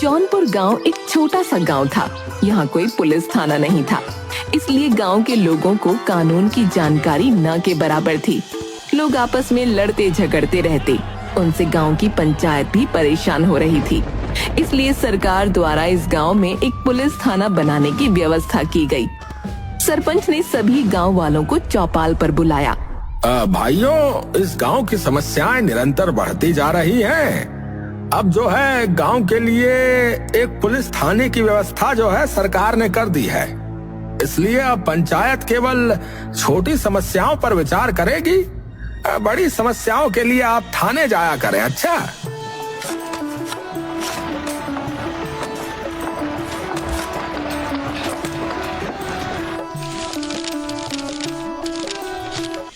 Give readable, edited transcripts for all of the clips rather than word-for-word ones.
जौनपुर गांव एक छोटा सा गांव था। यहाँ कोई पुलिस थाना नहीं था, इसलिए गांव के लोगों को कानून की जानकारी न के बराबर थी। लोग आपस में लड़ते झगड़ते रहते, उनसे गांव की पंचायत भी परेशान हो रही थी। इसलिए सरकार द्वारा इस गांव में एक पुलिस थाना बनाने की व्यवस्था की गई। सरपंच ने सभी गांव वालों को चौपाल पर बुलाया। भाइयों, इस गांव की समस्याएं निरंतर बढ़ती जा रही हैं। अब जो है गांव के लिए एक पुलिस थाने की व्यवस्था जो है सरकार ने कर दी है। इसलिए अब पंचायत केवल छोटी समस्याओं पर विचार करेगी। बड़ी समस्याओं के लिए आप थाने जाया करें। अच्छा,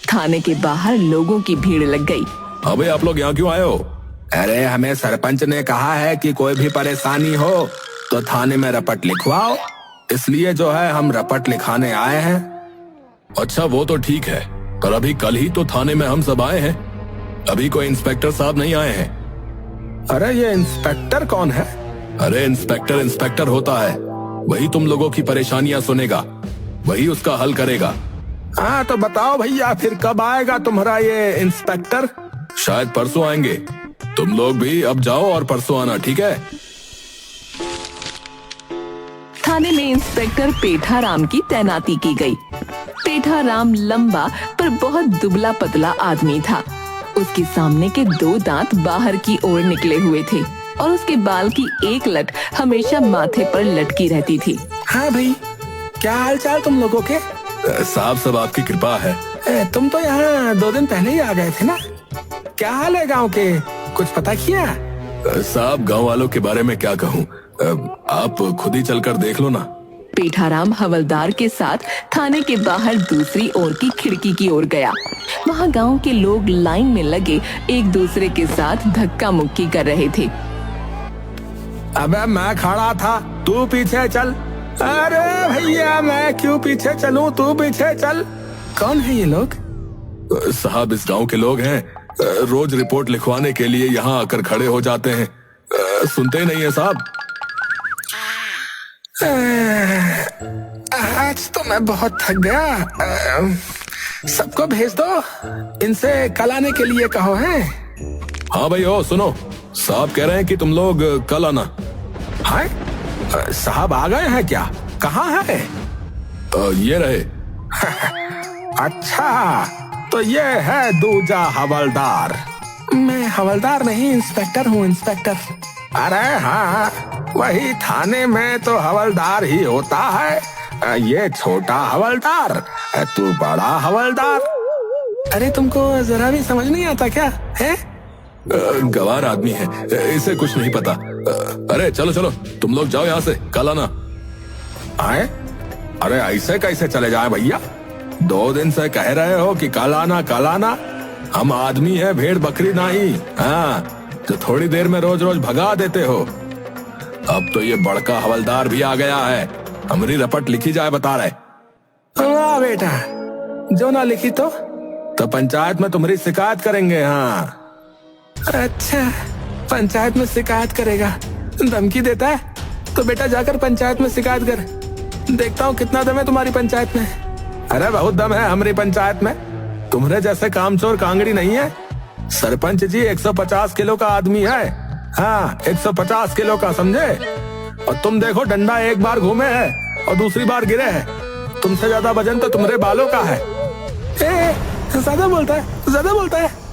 थाने के बाहर लोगों की भीड़ लग गई। अबे आप लोग यहाँ क्यों आए हो? अरे हमें सरपंच ने कहा है कि कोई भी परेशानी हो तो थाने में रपट लिखवाओ, इसलिए जो है हम रपट लिखाने आए हैं। अच्छा, वो तो ठीक है, पर अभी कल ही तो थाने में हम सब आए हैं। अभी कोई इंस्पेक्टर साहब नहीं आए हैं। अरे ये इंस्पेक्टर कौन है? अरे इंस्पेक्टर होता है, वही तुम लोगों की परेशानियां सुनेगा, वही उसका हल करेगा। हाँ तो बताओ भैया, फिर कब आएगा तुम्हारा ये इंस्पेक्टर? शायद परसों आएंगे। तुम लोग भी अब जाओ और परसों आना, ठीक है? थाने में इंस्पेक्टर पेठाराम की तैनाती की गई। पेठाराम लंबा पर बहुत दुबला पतला आदमी था। उसके सामने के 2 दांत बाहर की ओर निकले हुए थे और उसके बाल की एक लट हमेशा माथे पर लटकी रहती थी। हाँ भाई, क्या हाल चाल तुम लोगों के? साहब सब आपकी कृपा है। तुम तो यहाँ 2 दिन पहले ही आ गए थे ना? क्या हाल है गांव के, कुछ पता किया? साहब, गांव वालों के बारे में क्या कहूँ, आप खुद ही चलकर देख लो ना। पेठाराम हवलदार के साथ थाने के बाहर दूसरी ओर की खिड़की की ओर गया। वहाँ गांव के लोग लाइन में लगे एक दूसरे के साथ धक्का मुक्की कर रहे थे। अबे मैं खड़ा था, तू पीछे चल। अरे भैया, मैं क्यों पीछे चलूं, तू पीछे चल। कौन है ये लोग? साहब, इस गांव के लोग हैं, रोज रिपोर्ट लिखवाने के लिए यहाँ आकर खड़े हो जाते हैं। सुनते नहीं है साहब? आज तो मैं बहुत थक गया। सबको भेज दो, इनसे कल आने के लिए कहो है। हाँ भाई, ओ सुनो, साहब कह रहे हैं कि तुम लोग कल आना। हाय, साहब आ गए हैं क्या? कहाँ है? ये रहे। अच्छा, तो ये है दूजा हवलदार। मैं हवलदार नहीं, इंस्पेक्टर हूँ, इंस्पेक्टर। अरे हाँ, वही थाने में तो हवलदार ही होता है। ये छोटा हवलदार, तू बड़ा हवलदार। अरे तुमको जरा भी समझ नहीं आता क्या है? गवार आदमी है, इसे कुछ नहीं पता। अरे चलो चलो, तुम लोग जाओ यहाँ से, कल आना। आए? अरे ऐसे कैसे चले जाए भैया? 2 दिन से कह रहे हो कि कल आना कल आना। हम आदमी है, भेड़ बकरी नहीं। हाँ, तो थोड़ी देर में रोज रोज भगा देते हो। अब तो ये बड़का हवलदार भी आ गया है, हमारी रपट लिखी जाए बता रहे। वाह बेटा, जो ना लिखी तो पंचायत में तुम्हारी शिकायत करेंगे। हाँ अच्छा, पंचायत में शिकायत करेगा? धमकी देता है? तो बेटा जाकर पंचायत में शिकायत कर, देखता हूँ कितना दम है तुम्हारी पंचायत में। अरे बहुत दम है हमारी पंचायत में, तुम्हारे जैसे कामचोर कांगड़ी नहीं है। सरपंच जी 150 किलो का आदमी है। हाँ, 150 किलो का, समझे? और तुम देखो, डंडा एक बार घूमे है और दूसरी बार गिरे है। तुमसे ज्यादा वजन तो तुम्हारे बालों का है। ज्यादा बोलता है, ज्यादा बोलता है।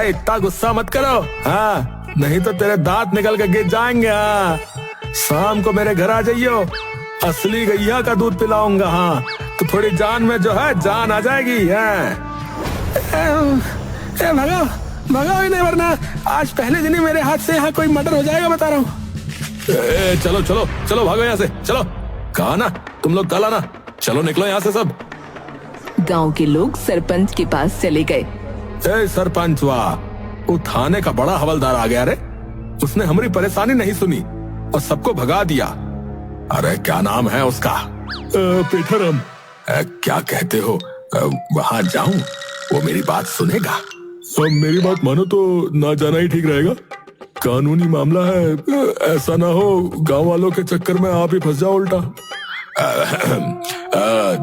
इतना गुस्सा मत करो, हाँ, नहीं तो तेरे दांत निकल के गिर जाएंगे। हाँ, शाम को मेरे घर आ जाइयो, असली गैया का दूध पिलाऊंगा। हाँ, तो थोड़ी जान में जो है जान आ जाएगी। भगाओ भगाओ इन्हें, वरना आज पहले दिन ही मेरे हाथ से यहाँ कोई मर्डर हो जाएगा, बता रहा हूँ। चलो चलो चलो, भागो यहाँ से, चलो। कहा ना तुम लोग कल आना, चलो निकलो यहाँ से सब। गांव के लोग सरपंच के पास चले गए। सरपंच, वाह, वो थाने का बड़ा हवलदार आ गया रे। उसने हमारी परेशानी नहीं सुनी और सबको भगा दिया। अरे क्या नाम है उसका? पेठाराम। क्या कहते हो? वहाँ जाऊं? वो मेरी बात सुनेगा? मेरी बात मानो तो ना जाना ही ठीक रहेगा। कानूनी मामला है, ऐसा ना हो गांव वालों के चक्कर में आप ही फंस जाओ उल्टा।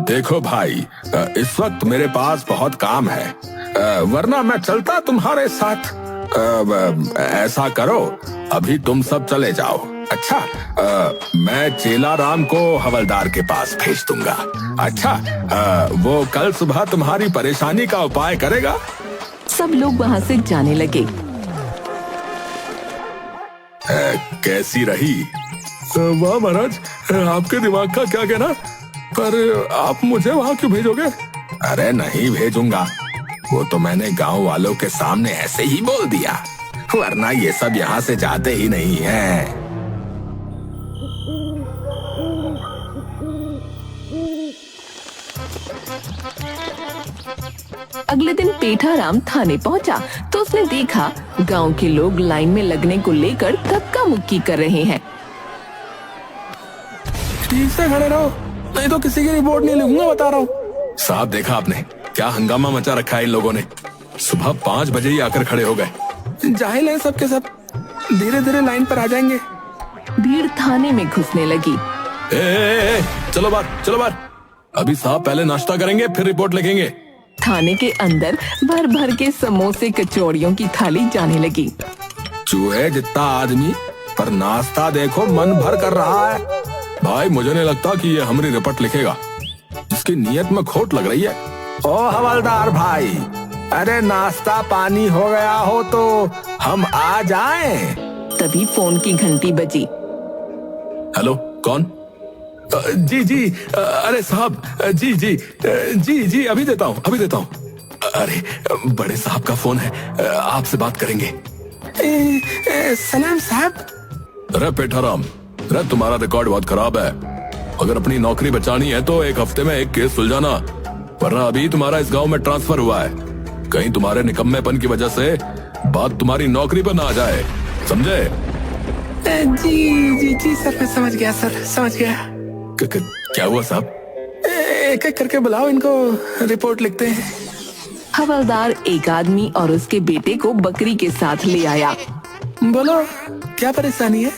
देखो भाई, इस वक्त मेरे पास बहुत काम है, वरना मैं चलता तुम्हारे साथ। ऐसा करो, अभी तुम सब चले जाओ। अच्छा, मैं चेला राम को हवलदार के पास भेज दूंगा। अच्छा, वो कल सुबह तुम्हारी परेशानी का उपाय करेगा। सब लोग वहाँ से जाने लगे। कैसी रही? वाह महाराज, आपके दिमाग का क्या कहना, पर आप मुझे वहाँ क्यों भेजोगे? अरे नहीं भेजूंगा, वो तो मैंने गांव वालों के सामने ऐसे ही बोल दिया, वरना ये सब यहाँ से जाते ही नहीं हैं। अगले दिन पेठाराम थाने पहुंचा तो उसने देखा गांव के लोग लाइन में लगने को लेकर धक्का मुक्की कर रहे हैं। ठीक से खड़े रहो, नहीं तो किसी की रिपोर्ट नहीं लिखूंगा, बता रहा हूँ। साहब देखा आपने क्या हंगामा मचा रखा है इन लोगों ने, सुबह 5 बजे ही आकर खड़े हो गए। जाहिल है सबके सब, धीरे धीरे लाइन पर आ जाएंगे। भीड़ थाने में घुसने लगी। चलो बाहर, अभी साहब पहले नाश्ता करेंगे फिर रिपोर्ट लिखेंगे। थाने के अंदर भर भर के समोसे कचौड़ियों की थाली जाने लगी। चूहे जितना आदमी, पर नाश्ता देखो मन भर कर रहा है। भाई मुझे नहीं लगता कि ये हमारी रिपोर्ट लिखेगा, इसकी नीयत में खोट लग रही है। ओ हवलदार भाई, अरे नाश्ता पानी हो गया हो तो हम आ जाएं। तभी फोन की घंटी बजी। हेलो, कौन? जी, अरे साहब, जी, अभी देता हूँ। अरे बड़े साहब का फोन है, आपसे बात करेंगे। सलाम साहब। अरे पेठाराम, अरे तुम्हारा रिकॉर्ड बहुत खराब है, अगर अपनी नौकरी बचानी है तो 1 हफ्ते में 1 केस सुलझाना, वरना अभी तुम्हारा इस गांव में ट्रांसफर हुआ है, कहीं तुम्हारे निकम्मेपन की वजह से बात तुम्हारी नौकरी पर ना आ जाए, समझे? जी सर, मैं समझ गया सर, समझ गया। क्या हुआ साहब? एक एक करके बुलाओ इनको, रिपोर्ट लिखते हैं। हवलदार एक आदमी और उसके बेटे को बकरी के साथ ले आया। बोलो क्या परेशानी है?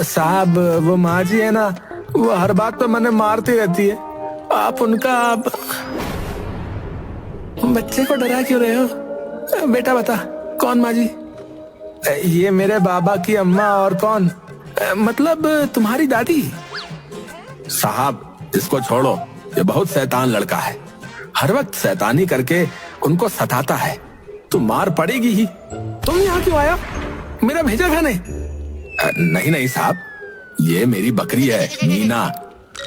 साहब वो माँ जी है ना, वो हर बात पे मैंने मारती रहती है, आप उनका बच्चे को डरा क्यों रहे हो? बेटा बता, कौन माँ जी? ये मेरे बाबा की अम्मा, और कौन? मतलब तुम्हारी दादी। साहब इसको छोड़ो, ये बहुत शैतान लड़का है, हर वक्त शैतानी करके उनको सताता है, तो मार पड़ेगी ही। तुम यहाँ क्यों आया, मेरा भेजा खाने? नहीं साहब, ये मेरी बकरी है मीना,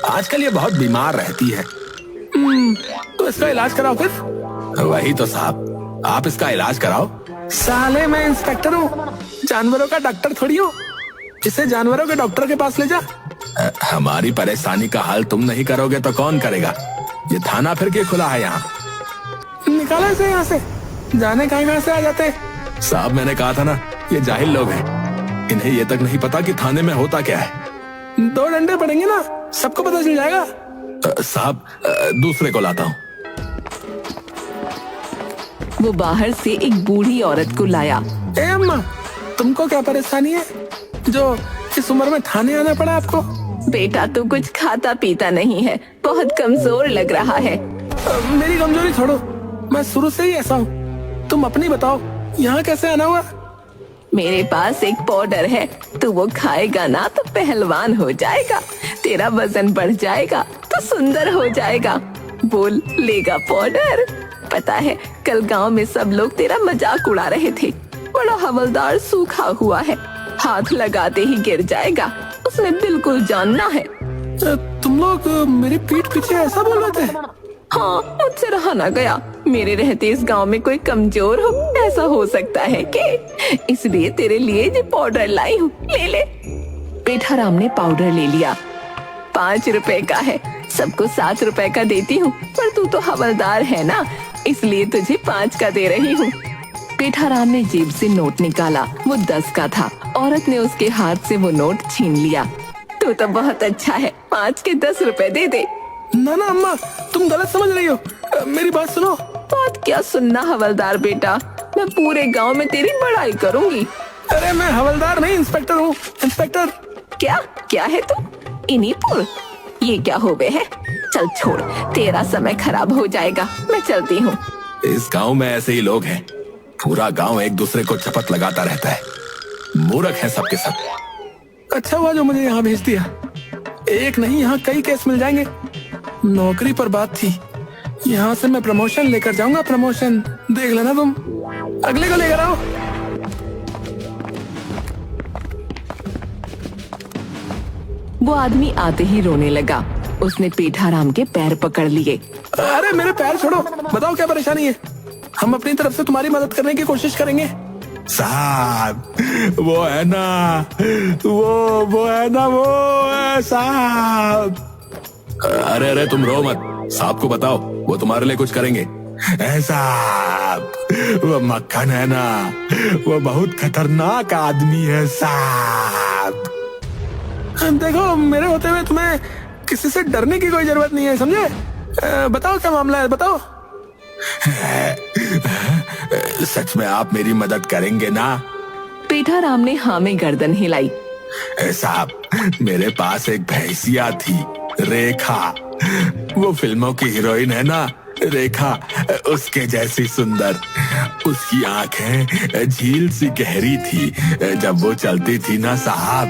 आजकल ये बहुत बीमार रहती है। तो इसका इलाज कराओ फिर। वही तो साहब, आप इसका इलाज कराओ। साले मैं इंस्पेक्टर हूँ, जानवरों का डॉक्टर थोड़ी हूँ, इसे जानवरों के डॉक्टर के पास ले जा। हमारी परेशानी का हल तुम नहीं करोगे तो कौन करेगा? ये थाना फिर के खुला है यहाँ, निकालो इसे यहाँ से, जाने कहाँ से आ जाते। साहब मैंने कहा था ना, ये जाहिल लोग हैं, इन्हें ये तक नहीं पता कि थाने में होता क्या है। 2 डंडे पड़ेंगे ना, सबको पता चल जाएगा। साहब दूसरे को लाता हूँ। वो बाहर से एक बूढ़ी औरत को लाया। ए अम्मा, तुमको क्या परेशानी है जो इस उम्र में थाने आना पड़ा आपको? बेटा तू कुछ खाता पीता नहीं है, बहुत कमजोर लग रहा है। मेरी कमजोरी छोड़ो, मैं शुरू से ही ऐसा हूँ, तुम अपनी बताओ, यहाँ कैसे आना हुआ? मेरे पास एक पाउडर है, तू वो खाएगा ना तो पहलवान हो जाएगा, तेरा वजन बढ़ जाएगा तो सुंदर हो जाएगा। बोल लेगा पाउडर? पता है कल गांव में सब लोग तेरा मजाक उड़ा रहे थे, बड़ा हवलदार सूखा हुआ है, हाथ लगाते ही गिर जाएगा, उसमें बिल्कुल जानना है। तुम लोग मेरी पीठ पीछे ऐसा बोल रहे थे? हाँ, मुझसे रहा ना गया, मेरे रहते इस गांव में कोई कमजोर हो ऐसा हो सकता है कि? इसलिए तेरे लिए ये पाउडर लाई हूँ, ले ले। पेठाराम ने पाउडर ले लिया। 5 रुपए का है, सबको 7 रुपए का देती हूँ, पर तू तो हवलदार है ना, इसलिए तुझे 5 का दे रही हूँ। पेठाराम ने जेब से नोट निकाला, वो 10 का था। औरत ने उसके हाथ से वो नोट छीन लिया। तू तो बहुत अच्छा है, 5 के 10 रुपए दे दे। ना अम्मा, तुम गलत समझ रही हो, मेरी बात सुनो। बात क्या सुनना हवलदार बेटा, मैं पूरे गांव में तेरी बड़ाई करूंगी। अरे मैं हवलदार नहीं, इंस्पेक्टर हूँ, इंस्पेक्टर। क्या क्या है तू? इनीपुर? ये क्या हो गए है? चल छोड़, तेरा समय खराब हो जाएगा, मैं चलती हूँ। इस गांव में ऐसे ही लोग हैं, पूरा गांव एक दूसरे को चपत लगाता रहता है, मूर्ख है सबके सब। अच्छा हुआ जो मुझे यहाँ भेज दिया, एक नहीं यहाँ कई केस मिल जाएंगे। नौकरी पर बात थी, यहाँ से मैं प्रमोशन लेकर जाऊंगा, प्रमोशन देख लेना तुम। अगले को लेकर आओ। वो आदमी आते ही रोने लगा। उसने पेठाराम के पैर पकड़ लिए। अरे मेरे पैर छोड़ो, बताओ क्या परेशानी है, हम अपनी तरफ से तुम्हारी मदद करने की कोशिश करेंगे। साहब वो है ना, वो है ना, वो है साहब। अरे अरे तुम रो मत, साहब को बताओ, वो तुम्हारे लिए कुछ करेंगे। साहब वो मक्खन है ना, वो बहुत खतरनाक आदमी है साहब। देखो मेरे होते हुए तुम्हें किसी से डरने की कोई जरूरत नहीं है, समझे? बताओ क्या मामला है, बताओ। सच में आप मेरी मदद करेंगे ना? पेठाराम ने हाँ में गर्दन हिलाई। साहब मेरे पास एक भैंसिया थी, रेखा, वो फिल्मों की हीरोइन है ना रेखा, उसके जैसी सुंदर। उसकी आंखें झील सी गहरी थी, जब वो चलती थी ना साहब,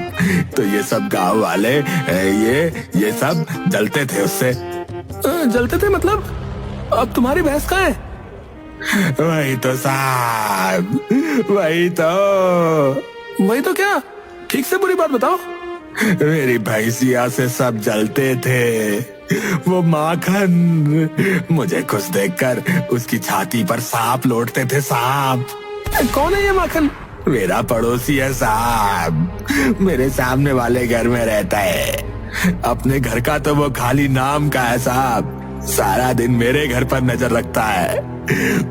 तो ये सब गांव वाले ये सब जलते थे उससे। जलते थे मतलब? अब तुम्हारी भैंस कहाँ है? वही तो साहब, वही तो क्या? ठीक से पूरी बात बताओ। मेरी भैंसिया से सब जलते थे, वो माखन। मुझे खुश देखकर उसकी छाती पर सांप लौटते थे साहब। कौन है ये माखन? मेरा पड़ोसी है साहब, मेरे सामने वाले घर में रहता है। अपने घर का तो वो खाली नाम का है साहब, सारा दिन मेरे घर पर नजर रखता है।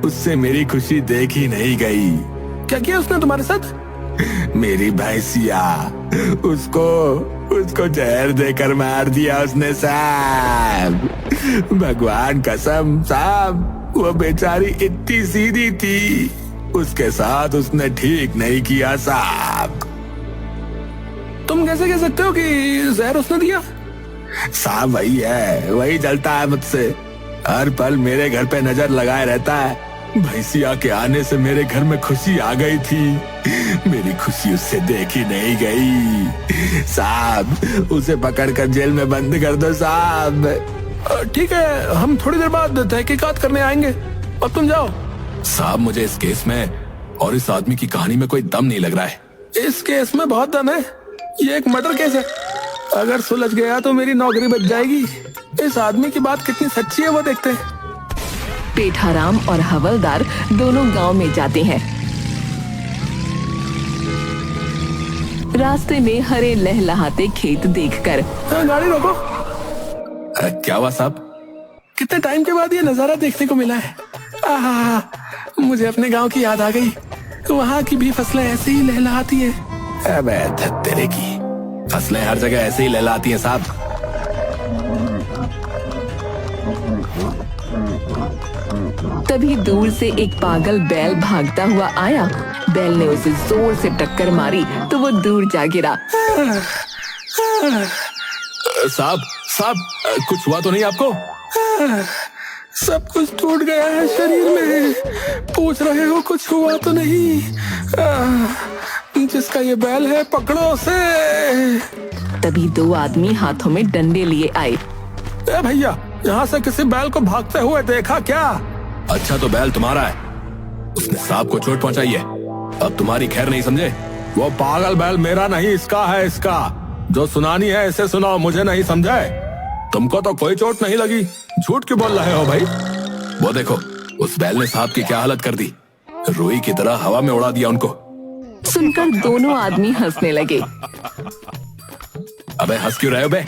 उससे मेरी खुशी देखी नहीं गई। क्या किया उसने तुम्हारे साथ? मेरी भैंसिया, उसको जहर देकर मार दिया उसने साहब। भगवान कसम साहब, वो बेचारी इतनी सीधी थी, उसके साथ उसने ठीक नहीं किया साहब। तुम कैसे कह सकते हो कि जहर उसने दिया? साहब वही है, वही जलता है मुझसे, हर पल मेरे घर पे नजर लगाए रहता है। भैंसिया के आने से मेरे घर में खुशी आ गई थी, मेरी खुशी उससे देखी नहीं गई साहब। उसे पकड़कर जेल में बंद कर दो साहब। ठीक है, हम थोड़ी देर बाद तहकीकात करने आएंगे, अब तुम जाओ। साहब मुझे इस केस में और इस आदमी की कहानी में कोई दम नहीं लग रहा है। इस केस में बहुत दम है, ये एक मर्डर केस है, अगर सुलझ गया तो मेरी नौकरी बच जाएगी। इस आदमी की बात कितनी सच्ची है वो देखते हैं। पेठाराम और हवलदार दोनों गांव में जाते हैं। रास्ते में हरे लहलहाते खेत देखकर गाड़ी रोको। क्या हुआ साहब? कितने टाइम के बाद ये नजारा देखने को मिला है। आहा, मुझे अपने गांव की याद आ गई, वहाँ की भी फसलें ऐसे ही लहलहाती है। अबे तेरे की फसलें हर जगह ऐसे ही लहलाती हैं साहब। तभी दूर से एक पागल बैल भागता हुआ आया। बैल ने उसे जोर से टक्कर मारी तो वो दूर जा गिरा। साहब कुछ हुआ तो नहीं आपको? सब कुछ टूट गया है शरीर में, पूछ रहे हो कुछ हुआ तो नहीं? जिसका ये बैल है पकड़ो उसे। तभी दो आदमी हाथों में डंडे लिए आए। ए भैया, यहाँ से किसी बैल को भागते हुए देखा क्या? अच्छा तो बैल तुम्हारा है, उसने सांप को चोट पहुंचाई है, अब तुम्हारी खैर नहीं समझे? वो पागल बैल मेरा नहीं, इसका है, इसका। जो सुनानी है इसे सुनाओ, मुझे नहीं समझे? तुमको तो कोई चोट नहीं लगी, झूठ क्यों बोल रहे हो भाई? वो देखो उस बैल ने सांप की क्या हालत कर दी, रुई की तरह हवा में उड़ा दिया उनको। सुनकर दोनों आदमी हंसने लगे। अबे हंस क्यों रहे हो बे?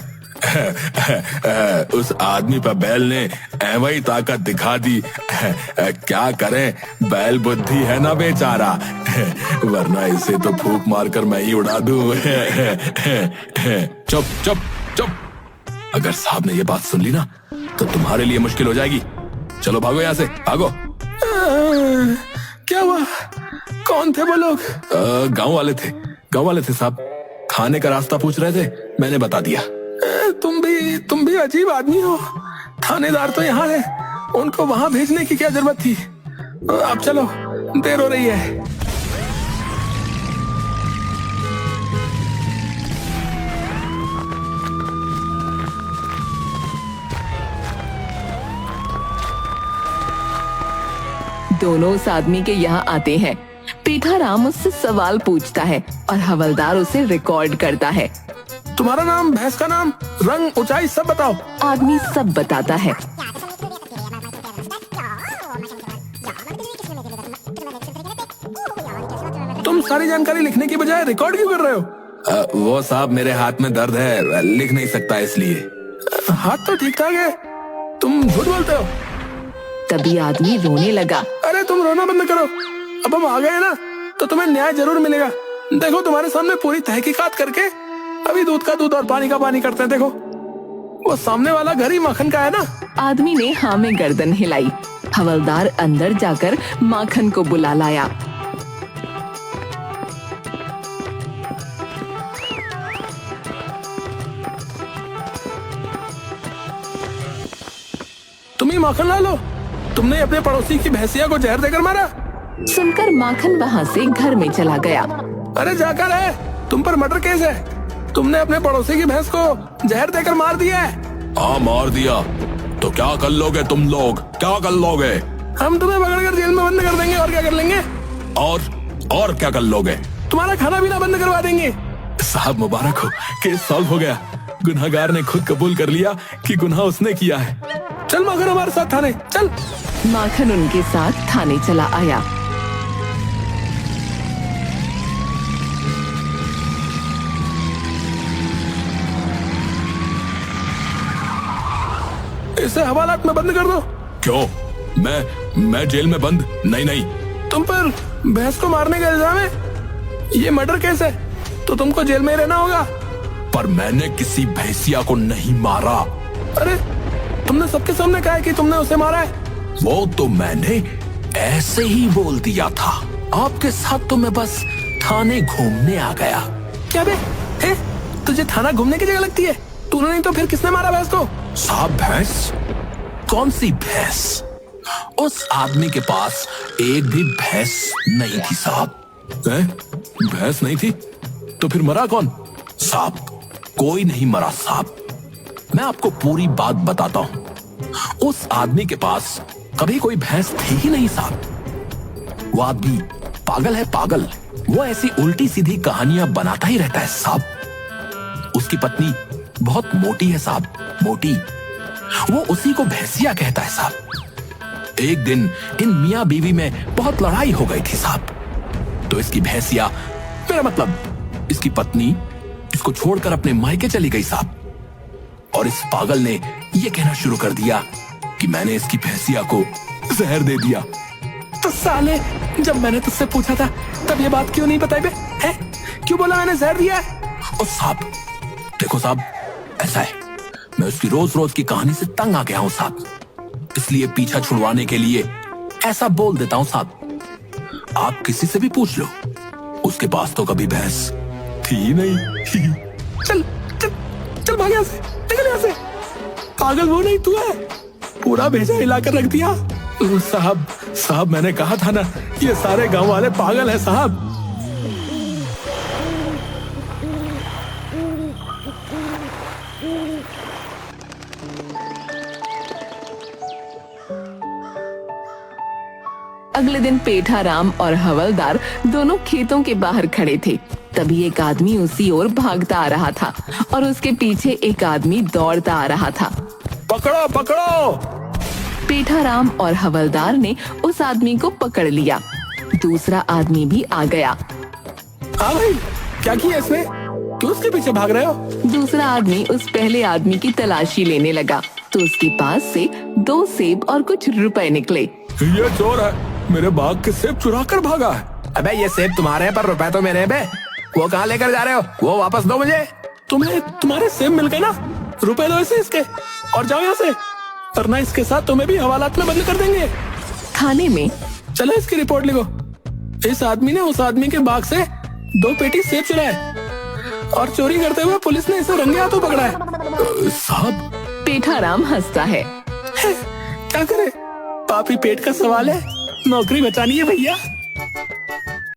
उस आदमी पर बैल ने ऐवही ताकत दिखा दी, क्या करें, बैल बुद्धि है ना बेचारा, वरना इसे तो फूंक मारकर मैं ही उड़ा दूं। चुप चुप चुप, अगर साहब ने ये बात सुन ली ना तो तुम्हारे लिए मुश्किल हो जाएगी। चलो भागो यहाँ से, भागो। क्या हुआ? कौन थे वो लोग? गांव वाले थे साहब। खाने का रास्ता पूछ रहे थे, मैंने बता दिया। तुम भी अजीब आदमी हो। थानेदार तो यहाँ है, उनको वहाँ भेजने की क्या जरूरत थी? अब चलो, देर हो रही है। दोनों उस आदमी के यहाँ आते हैं। पेठाराम उससे सवाल पूछता है और हवलदार उसे रिकॉर्ड करता है। तुम्हारा नाम, भैंस का नाम, रंग, ऊंचाई सब बताओ। आदमी सब बताता है। तुम सारी जानकारी लिखने की बजाय रिकॉर्ड क्यों कर रहे हो? वो साहब मेरे हाथ में दर्द है, लिख नहीं सकता इसलिए। हाथ तो ठीक ठाक है, तुम झूठ बोलते हो। तभी आदमी रोने लगा। अरे तुम रोना बंद करो, अब हम आ गए ना तो तुम्हें न्याय जरूर मिलेगा। देखो तुम्हारे सामने पूरी तहकीकात करके अभी दूध का दूध और पानी का पानी करते हैं। देखो वो सामने वाला घर ही माखन का है ना। आदमी ने हाँ में गर्दन हिलाई। हवलदार अंदर जाकर माखन को बुला लाया। तुम ही माखन ला लो, तुमने अपने पड़ोसी की भैंसिया को जहर देकर मारा। सुनकर माखन वहाँ से घर में चला गया। अरे जाकर है, तुम पर मर्डर केस है। तुमने अपने पड़ोसी की भैंस को जहर देकर मार दिया है। हाँ मार दिया, तो क्या कर लोगे तुम लोग, क्या कर लोगे? हम तुम्हें पकड़कर जेल में बंद कर देंगे। और क्या कर लेंगे? और क्या कर लोगे? तुम्हारा खाना पीना बंद करवा देंगे। साहब मुबारक हो, केस सॉल्व हो गया। गुनहगार ने खुद कबूल कर लिया कि गुनाह उसने किया है। चल माखन हमारे साथ थाने चल। माखन उनके साथ थाने चला आया। इसे हवालात में बंद कर दो। क्यों? मैं जेल में बंद? नहीं। तुम पर भैंस को मारने का इल्जाम है, ये मर्डर केस है, तो तुमको जेल में रहना होगा। पर मैंने किसी भैंसिया को नहीं मारा। अरे तुमने सबके सामने कहा है कि तुमने उसे मारा है। वो तो मैंने ऐसे ही बोल दिया था। आपके साथ तो मैं बस थाने घूमने आ गया। क्या बे? तुझे थाना घूमने की जगह लगती है? तूने नहीं तो फिर किसने मारा भैंस को? साहब भैंस? कौन सी भैंस? उस आदमी के पास एक भी भैंस नहीं थी साहब। भैंस नहीं थी तो फिर मरा कौन? साहब कोई नहीं मरा साहब, मैं आपको पूरी बात बताता हूँ। उस आदमी के पास कभी कोई भैंस थी ही नहीं साहब। वो आदमी पागल है, पागल। वो ऐसी उल्टी सीधी कहानियां बनाता ही रहता है साहब। उसकी पत्नी बहुत मोटी है साहब, मोटी। वो उसी को भैंसिया कहता है साहब। एक दिन इन मियां बीवी में बहुत लड़ाई हो गई थी साहब। तो इसकी भैंसिया, मेरा मतलब इसकी पत्नी, इसको छोड़कर अपने मायके चली गई साहब। और इस पागल ने यह कहना शुरू कर दिया कि मैंने इसकी भैंसिया को जहर दे दिया। तो साले, जब मैंने तुझसे पूछा था तब ये बात क्यों नहीं बताई बे? क्यों बोला मैंने जहर दिया है? और साहब देखो साहब, ऐसा है, मैं उसकी रोज रोज की कहानी से तंग आ गया हूं साहब, इसलिए पीछा छुड़वाने के लिए ऐसा बोल देता हूं साहब। आप किसी से भी पूछ लो, उसके पास तो कभी भैंस थी ही नहीं। चल चल चल भाग यहाँ से, निकल यहाँ से। पागल वो नहीं तू है, पूरा भेजा हिलाकर रख दिया। साहब मैंने कहा था ना, ये सारे गांव वाले पागल हैं साहब। अगले दिन पेठाराम और हवलदार दोनों खेतों के बाहर खड़े थे। तभी एक आदमी उसी ओर भागता आ रहा था और उसके पीछे एक आदमी दौड़ता आ रहा था। पकड़ो पकड़ो! पेठाराम और हवलदार ने उस आदमी को पकड़ लिया। दूसरा आदमी भी आ गया। हाँ भाई, क्या किया इसने? क्यों उसके पीछे भाग रहे हो? दूसरा आदमी उस पहले आदमी की तलाशी लेने लगा तो उसके पास से 2 सेब और कुछ रुपए निकले। ये चोर है, मेरे बाग के सेब चुरा कर भागा है। अबे ये सेब तुम्हारे हैं पर रुपए तो मेरे हैं बे। वो कहाँ लेकर जा रहे हो? वो वापस दो मुझे। तुम्हारे सेब मिल गए ना, रुपए लो इसे इसके और जाओ यहाँ से, वरना इसके साथ तुम्हें भी हवालात में बंद कर देंगे। थाने में चलो इसकी रिपोर्ट लिखो। इस आदमी ने उस आदमी के बाग से 2 पेटी सेब चुराए और चोरी करते हुए पुलिस ने इसे रंगे हाथों पकड़ा है। साहब, पेठाराम हंसता है। क्या करे, पापी पेट का सवाल है, नौकरी बचानी है भैया।